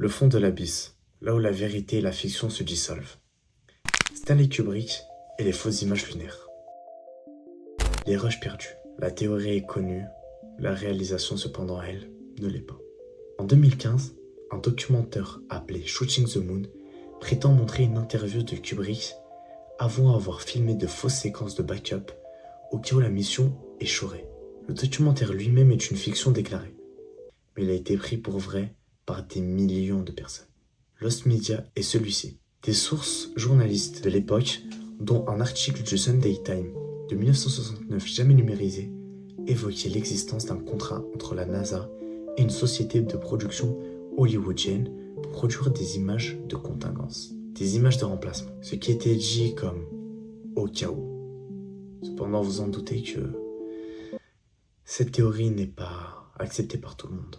Le fond de l'abysse, là où la vérité et la fiction se dissolvent. Stanley Kubrick et les fausses images lunaires. Les rushs perdus. La théorie est connue, la réalisation cependant, elle, ne l'est pas. En 2015, un documentaire appelé Shooting the Moon prétend montrer une interview de Kubrick avant avoir filmé de fausses séquences de backup au cas où la mission échouerait. Le documentaire lui-même est une fiction déclarée, mais il a été pris pour vrai par des millions de personnes. Lost Media est celui-ci. Des sources journalistes de l'époque, dont un article du Sunday Times de 1969 jamais numérisé, évoquait l'existence d'un contrat entre la NASA et une société de production hollywoodienne pour produire des images de contingence, des images de remplacement, ce qui était dit comme au cas où. Cependant, vous en doutez que cette théorie n'est pas acceptée par tout le monde.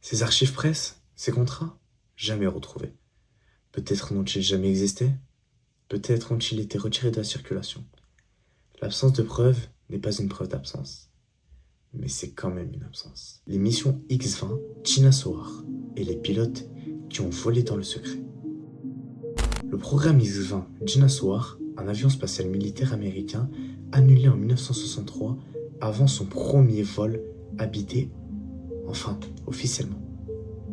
Ces archives presse, ces contrats, jamais retrouvés. Peut-être n'ont-ils jamais existé, peut-être ont-ils été retirés de la circulation. L'absence de preuve n'est pas une preuve d'absence, mais c'est quand même une absence. Les missions X-20, Gina Sawar et les pilotes qui ont volé dans le secret. Le programme X-20 Gina Sawar, un avion spatial militaire américain annulé en 1963 avant son premier vol habité, enfin officiellement.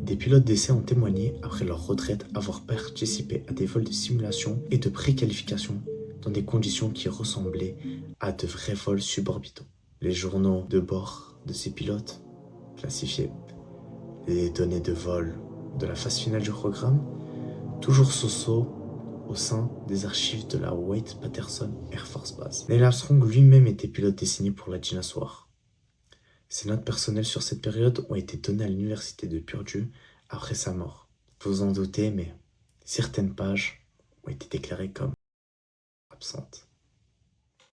Des pilotes d'essai ont témoigné après leur retraite avoir participé à des vols de simulation et de préqualification dans des conditions qui ressemblaient à de vrais vols suborbitaux. Les journaux de bord de ces pilotes classifiaient les données de vol de la phase finale du programme, toujours so-so au sein des archives de la Wright-Patterson Air Force Base. Neil Armstrong lui-même était pilote désigné pour la Gina Sawar. Ses notes personnelles sur cette période ont été données à l'université de Purdue après sa mort. Vous en doutez, mais certaines pages ont été déclarées comme absentes.